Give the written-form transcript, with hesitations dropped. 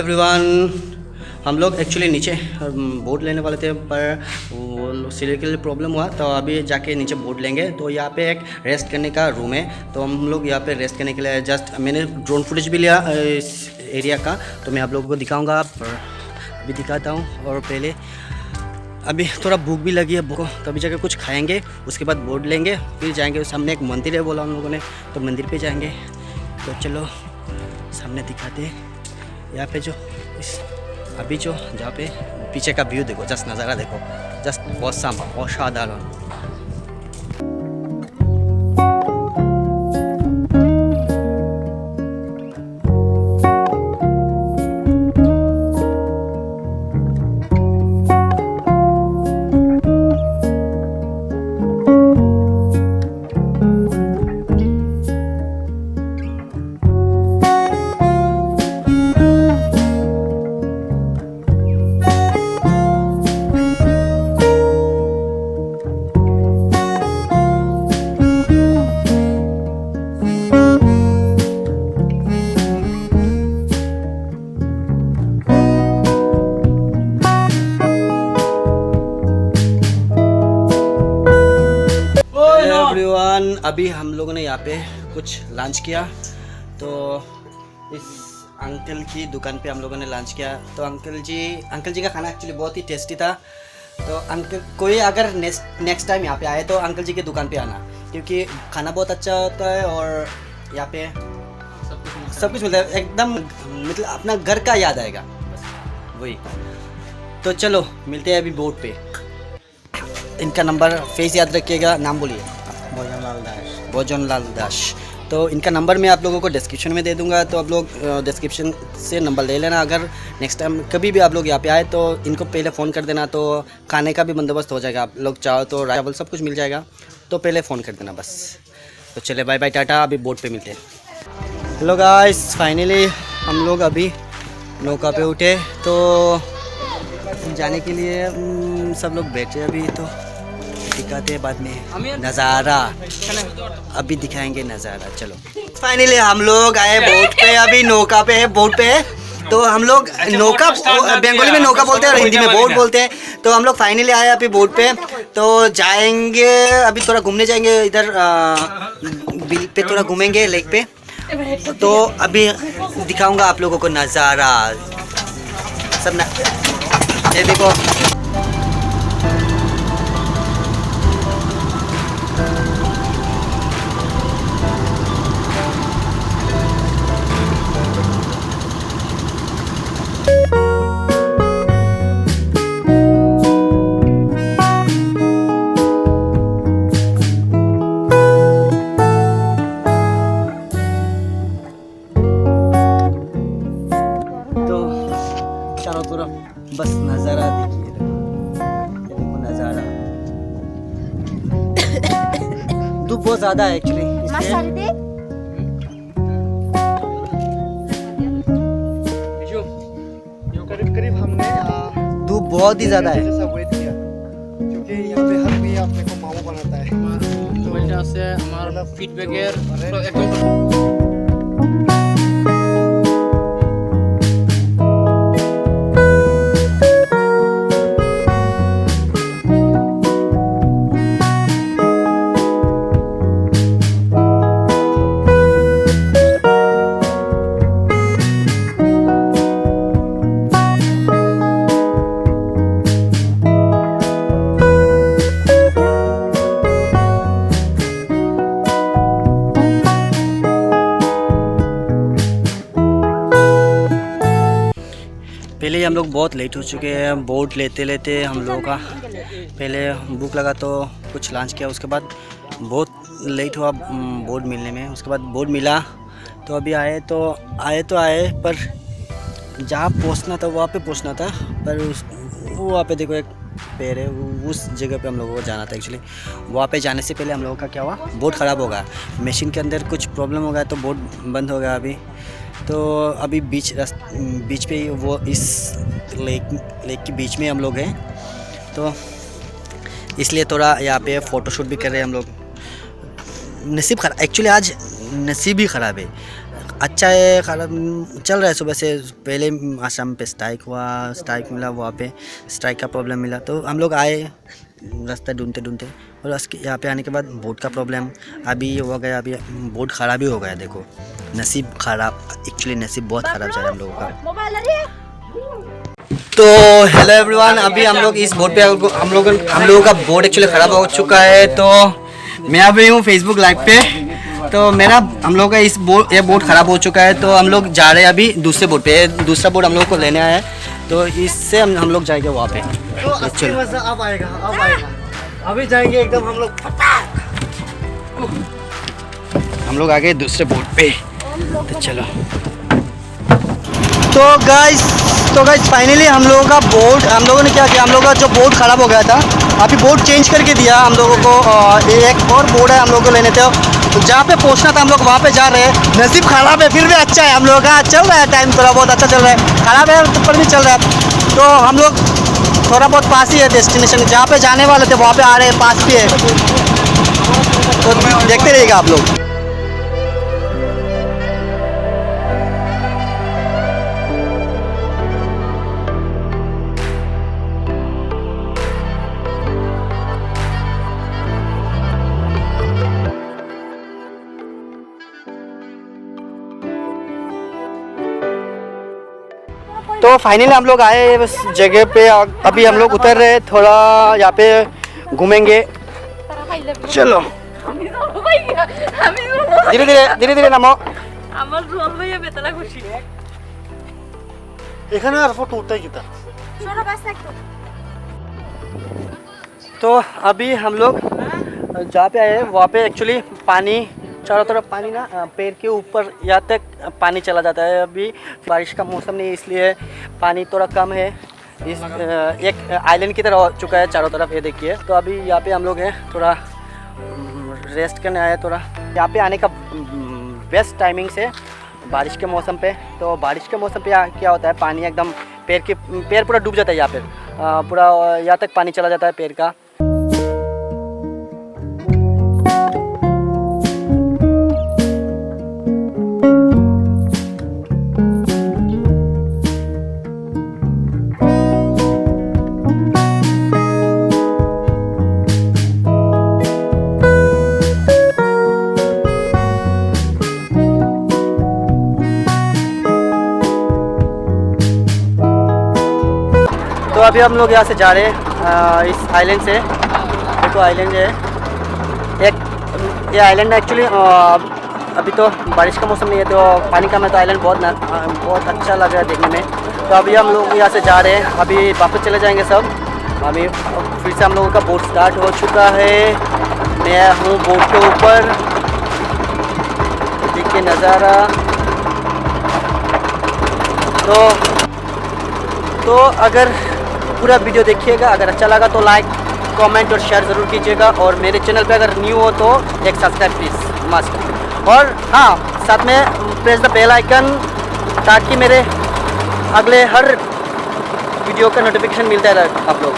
Everyone, हम लोग actually नीचे बोट लेने वाले थे पर वो सीढ़ी के लिए प्रॉब्लम हुआ तो अभी जाके नीचे बोट लेंगे। तो यहाँ पे एक रेस्ट करने का रूम है, तो हम लोग यहाँ पे रेस्ट करने के लिए जस्ट मैंने ड्रोन फुटेज भी लिया इस एरिया का, तो मैं आप लोगों को दिखाऊंगा। पर अभी दिखाता हूँ। और पहले अभी थोड़ा भूख भी लगी है, भूख तो अभी जाके कुछ खाएंगे, उसके बाद बोट लेंगे, फिर जाएंगे। सामने एक मंदिर है बोला हम लोगों ने, तो मंदिर पे जाएंगे। तो चलो सामने दिखाते हैं। यहाँ पे जो इस अभी जो जहाँ पे पीछे का व्यू देखो, जस्ट नज़ारा देखो, जस्ट औसम असाधारण। एवरीवन, अभी हम लोगों ने यहाँ पे कुछ लंच किया। तो इस अंकल की दुकान पे हम लोगों ने लंच किया। तो अंकल जी का खाना एक्चुअली बहुत ही टेस्टी था। तो अंकल कोई अगर नेक्स्ट टाइम यहाँ पे आए तो अंकल जी की दुकान पे आना, क्योंकि खाना बहुत अच्छा होता है और यहाँ पे सब कुछ मिलता है एकदम, मतलब अपना घर का याद आएगा बस वही। तो चलो मिलते हैं अभी बोट पे। इनका नंबर फेस याद रखिएगा, नाम बोलिए। भोजनलाल दास। तो इनका नंबर मैं आप लोगों को डिस्क्रिप्शन में दे दूंगा, तो आप लोग डिस्क्रिप्शन से नंबर ले लेना। अगर नेक्स्ट टाइम कभी भी आप लोग यहाँ पे आए तो इनको पहले फ़ोन कर देना, तो खाने का भी बंदोबस्त हो जाएगा। आप लोग चाहो तो चावल सब कुछ मिल जाएगा, तो पहले फ़ोन कर देना बस। तो चले बाय बाय, टाटा, अभी बोट पे मिलते हैं। हेलो गाइस, फाइनली हम लोग अभी नौका पे उठे, तो जाने के लिए सब लोग बैठे अभी। तो दिखाते हैं बाद में नज़ारा, अभी दिखाएंगे नज़ारा। चलो फाइनली हम लोग आए बोट पे, अभी नौका पे है, बोट पे है। तो हम लोग नौका बंगाली में नौका बोलते हैं और हिंदी में बोट बोलते हैं। तो हम लोग फाइनली आए अभी बोट पे, तो जाएंगे अभी थोड़ा घूमने जाएंगे इधर बिल पे, थोड़ा घूमेंगे लेक पे। तो अभी दिखाऊंगा आप लोगों को नज़ारा सब ये देखो। चारों तरफ बस नज़ारा देखिए, देखो नज़ारा। धूप बहुत ज़्यादा है एक्चुअली, करीब हमने धूप बहुत ही ज़्यादा है, वेट किया, क्योंकि यहाँ पे हर कोई अपने को मामू बनाता है। तो वजह से हमारा फीडबैक एकदम पहले ही हम लोग बहुत लेट हो चुके हैं। बोट लेते लेते हम लोगों का पहले भूख लगा तो कुछ लंच किया, उसके बाद बहुत लेट हुआ बोट मिलने में। उसके बाद बोट मिला तो अभी आए पर जहाँ पहुँचना था वहाँ पे पहुँचना था, पर वहाँ पे देखो एक पेड़ है, उस जगह पे हम लोगों को जाना था एक्चुअली। वहाँ पे जाने से पहले हम लोगों का क्या हुआ, बोट ख़राब हो गया, मशीन के अंदर कुछ प्रॉब्लम हो गया, तो बोट बंद हो गया अभी। तो अभी बीच पे वो इस लेक के बीच में हम लोग हैं, तो इसलिए थोड़ा यहाँ पे फ़ोटोशूट भी कर रहे हैं हम लोग। नसीब खराब, एक्चुअली आज नसीब ही ख़राब है। अच्छा है, खराब चल रहा है। सुबह से पहले आसाम पे स्ट्राइक हुआ, स्ट्राइक मिला, वहाँ पे स्ट्राइक का प्रॉब्लम मिला, तो हम लोग आए रास्ता ढूंढते ढूंढते, और यहाँ पे आने के बाद बोट का प्रॉब्लम अभी हो गया। अभी बोट ख़राब ही हो गया, देखो नसीब ख़राब, एक्चुअली नसीब बहुत ख़राब चल रहा है हम लोगों का। तो हेलो एवरीवन, अभी हम लोग इस बोट पे हम लोगों का बोट एक्चुअली ख़राब हो चुका है। तो मैं अभी हूँ फेसबुक लाइव पे, तो हम लोग का ये बोट ख़राब हो चुका है। तो हम लोग जा रहे हैं अभी दूसरे बोट पे, दूसरा बोट हम लोग को लेने आया है, तो इससे हम लोग जाएंगे वहाँ पे। तो असली मजा अब आएगा, अब आएगा। अभी जाएंगे एकदम हम लोग आ गए दूसरे बोट पे, तो चलो। तो गाइस फाइनली हम लोगों ने क्या किया, हम लोगों का जो बोट ख़राब हो गया था, अभी बोट चेंज करके दिया हम लोगों को। एक और बोट है हम लोगों को लेने थे, तो जहाँ पे पहुँचना था हम लोग वहाँ पे जा रहे हैं। नसीब ख़राब है, फिर भी अच्छा है हम लोगों का, चल रहा है टाइम, थोड़ा बहुत अच्छा चल रहा है। ख़राब है पर भी चल रहा है। तो हम लोग थोड़ा बहुत पास ही है डेस्टिनेशन, जहाँ पे जाने वाले थे वहाँ पे आ रहे हैं, पास भी है। तो देखते रहिएगा आप लोग। तो फाइनली हम लोग आए बस जगह पे, अभी हम लोग उतर रहे, थोड़ा यहाँ पे घूमेंगे। चलो धीरे धीरे नामो। এখানে আর ফটো উঠাই কিতা तो अभी हम लोग जहाँ पे आए वहाँ पे एक्चुअली पानी, चारों तरफ पानी ना, पैर के ऊपर यहाँ तक पानी चला जाता है। अभी बारिश का मौसम नहीं, इसलिए पानी थोड़ा कम है। इस एक आइलैंड की तरह हो चुका है चारों तरफ, ये देखिए। तो अभी यहाँ पे हम लोग हैं, थोड़ा रेस्ट करने आए। थोड़ा यहाँ पे आने का बेस्ट टाइमिंग से बारिश के मौसम पे। तो बारिश के मौसम पे क्या होता है, पानी एकदम पैर पूरा डूब जाता है, यहाँ पे पूरा यहाँ तक पानी चला जाता है पैर का। तो अभी हम लोग यहाँ से जा रहे हैं इस आइलैंड से। देखो आइलैंड है एक, ये आइलैंड एक्चुअली अभी तो बारिश का मौसम नहीं है, तो पानी कम है, तो आइलैंड बहुत अच्छा लग रहा है देखने में। तो अभी हम लोग यहाँ से जा रहे हैं, अभी वापस चले जाएंगे सब। अभी फिर से हम लोगों का बोट स्टार्ट हो चुका है। मैं हूँ बोट के ऊपर, देखिए नज़ारा। तो अगर पूरा वीडियो देखिएगा, अगर अच्छा लगा तो लाइक कमेंट और शेयर ज़रूर कीजिएगा। और मेरे चैनल पे अगर न्यू हो तो एक सब्सक्राइब प्लीज़ मस्ट। और हाँ, साथ में प्रेस द बेल आइकन, ताकि मेरे अगले हर वीडियो का नोटिफिकेशन मिलता रहे आप लोग।